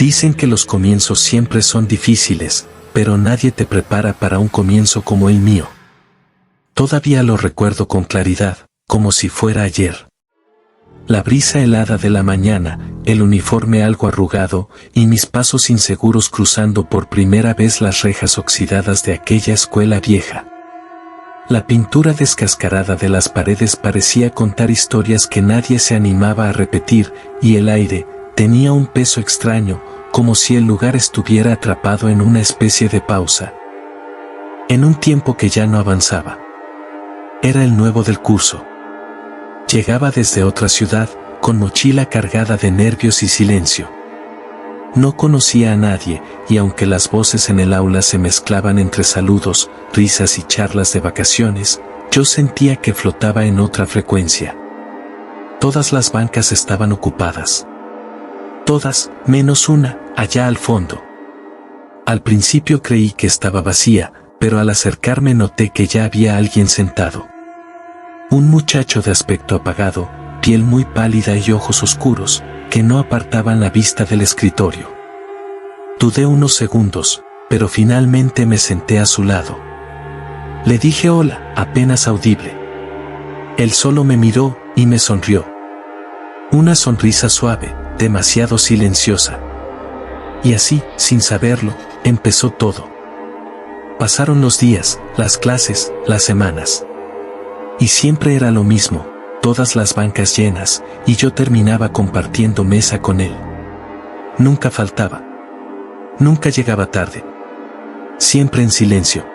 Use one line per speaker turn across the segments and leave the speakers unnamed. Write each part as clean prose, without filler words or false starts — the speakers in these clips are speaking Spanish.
Dicen que los comienzos siempre son difíciles, pero nadie te prepara para un comienzo como el mío. Todavía lo recuerdo con claridad, como si fuera ayer. La brisa helada de la mañana, el uniforme algo arrugado, y mis pasos inseguros cruzando por primera vez las rejas oxidadas de aquella escuela vieja. La pintura descascarada de las paredes parecía contar historias que nadie se animaba a repetir, y el aire tenía un peso extraño, como si el lugar estuviera atrapado en una especie de pausa. En un tiempo que ya no avanzaba. Era el nuevo del curso. Llegaba desde otra ciudad, con mochila cargada de nervios y silencio. No conocía a nadie, y aunque las voces en el aula se mezclaban entre saludos, risas y charlas de vacaciones, yo sentía que flotaba en otra frecuencia. Todas las bancas estaban ocupadas. Todas, menos una, allá al fondo. Al principio creí que estaba vacía, pero al acercarme noté que ya había alguien sentado. Un muchacho de aspecto apagado, piel muy pálida y ojos oscuros, que no apartaban la vista del escritorio. Dudé unos segundos, pero finalmente me senté a su lado. Le dije hola, apenas audible. Él solo me miró y me sonrió. Una sonrisa suave, demasiado silenciosa. Y así, sin saberlo, empezó todo. Pasaron los días, las clases, las semanas. Y siempre era lo mismo, todas las bancas llenas, y yo terminaba compartiendo mesa con él. Nunca faltaba. Nunca llegaba tarde. Siempre en silencio.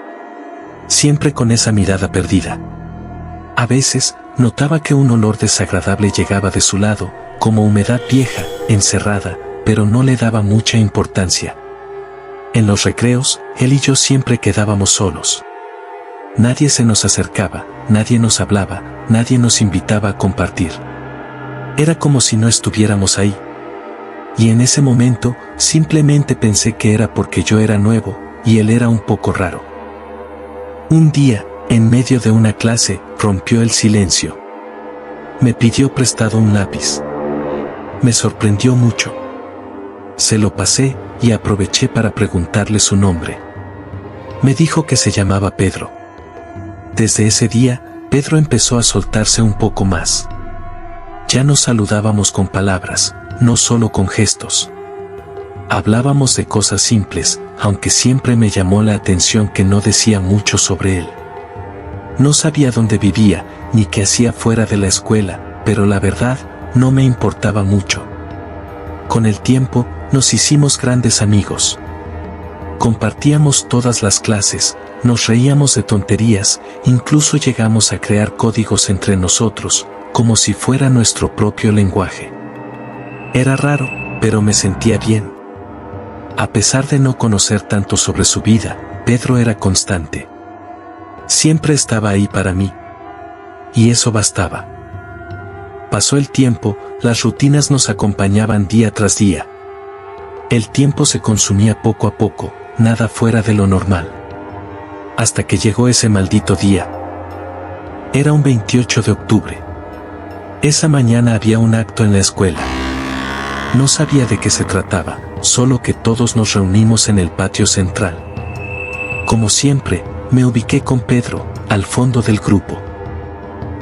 Siempre con esa mirada perdida. A veces, notaba que un olor desagradable llegaba de su lado, como humedad vieja, encerrada, pero no le daba mucha importancia. En los recreos, él y yo siempre quedábamos solos. Nadie se nos acercaba, nadie nos hablaba, nadie nos invitaba a compartir. Era como si no estuviéramos ahí. Y en ese momento, simplemente pensé que era porque yo era nuevo, y él era un poco raro. Un día, en medio de una clase, rompió el silencio. Me pidió prestado un lápiz. Me sorprendió mucho. Se lo pasé, y aproveché para preguntarle su nombre. Me dijo que se llamaba Pedro. Desde ese día, Pedro empezó a soltarse un poco más. Ya nos saludábamos con palabras, no solo con gestos. Hablábamos de cosas simples, aunque siempre me llamó la atención que no decía mucho sobre él. No sabía dónde vivía, ni qué hacía fuera de la escuela, pero la verdad, no me importaba mucho. Con el tiempo, nos hicimos grandes amigos. Compartíamos todas las clases, nos reíamos de tonterías, incluso llegamos a crear códigos entre nosotros, como si fuera nuestro propio lenguaje. Era raro, pero me sentía bien. A pesar de no conocer tanto sobre su vida, Pedro era constante. Siempre estaba ahí para mí. Y eso bastaba. Pasó el tiempo, las rutinas nos acompañaban día tras día. El tiempo se consumía poco a poco, nada fuera de lo normal. Hasta que llegó ese maldito día. Era un 28 de octubre. Esa mañana había un acto en la escuela. No sabía de qué se trataba, solo que todos nos reunimos en el patio central. Como siempre, me ubiqué con Pedro, al fondo del grupo.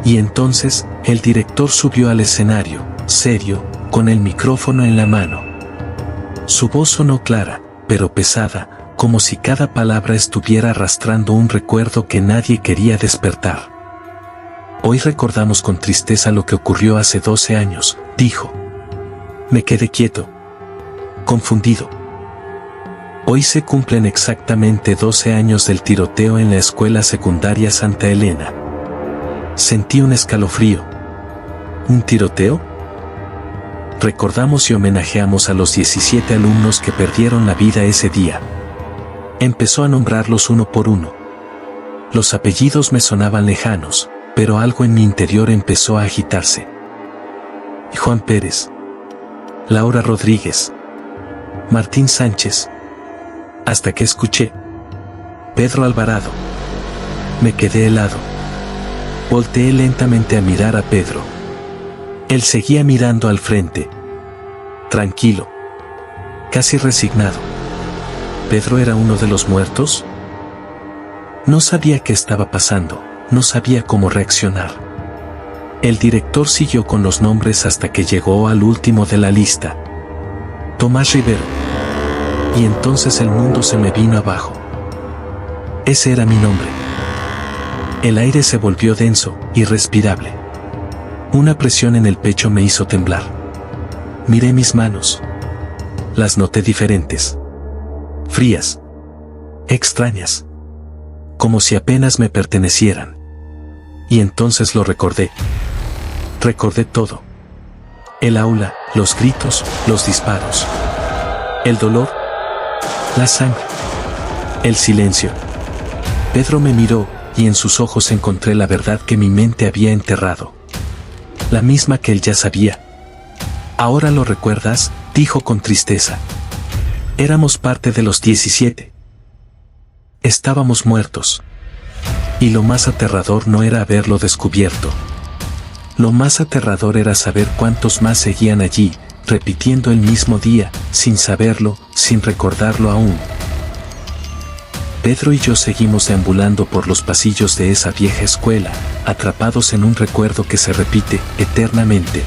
Y entonces, el director subió al escenario, serio, con el micrófono en la mano. Su voz sonó clara, pero pesada, como si cada palabra estuviera arrastrando un recuerdo que nadie quería despertar. Hoy recordamos con tristeza lo que ocurrió hace 12 años, dijo. Me quedé quieto. Confundido. Hoy se cumplen exactamente 12 años del tiroteo en la escuela secundaria Santa Elena. Sentí un escalofrío. ¿Un tiroteo? Recordamos y homenajeamos a los 17 alumnos que perdieron la vida ese día. Empezó a nombrarlos uno por uno. Los apellidos me sonaban lejanos, pero algo en mi interior empezó a agitarse. Juan Pérez, Laura Rodríguez, Martín Sánchez, hasta que escuché Pedro Alvarado. Me quedé helado. Volteé lentamente a mirar a Pedro. Él seguía mirando al frente. Tranquilo. casi resignado. ¿Pedro era uno de los muertos? No sabía qué estaba pasando, no sabía cómo reaccionar. El director siguió con los nombres hasta que llegó al último de la lista. Tomás Rivero. Y entonces el mundo se me vino abajo. Ese era mi nombre. El aire se volvió denso, irrespirable. Una presión en el pecho me hizo temblar. Miré mis manos. Las noté diferentes. Frías. Extrañas. Como si apenas me pertenecieran. Y entonces lo recordé. Recordé todo. El aula, los gritos, los disparos. El dolor. La sangre. El silencio. Pedro me miró, y en sus ojos encontré la verdad que mi mente había enterrado. La misma que él ya sabía. ¿Ahora lo recuerdas?, dijo con tristeza. Éramos parte de los 17. Estábamos muertos. Y lo más aterrador no era haberlo descubierto. Lo más aterrador era saber cuántos más seguían allí, repitiendo el mismo día, sin saberlo, sin recordarlo aún. Pedro y yo seguimos deambulando por los pasillos de esa vieja escuela, atrapados en un recuerdo que se repite eternamente.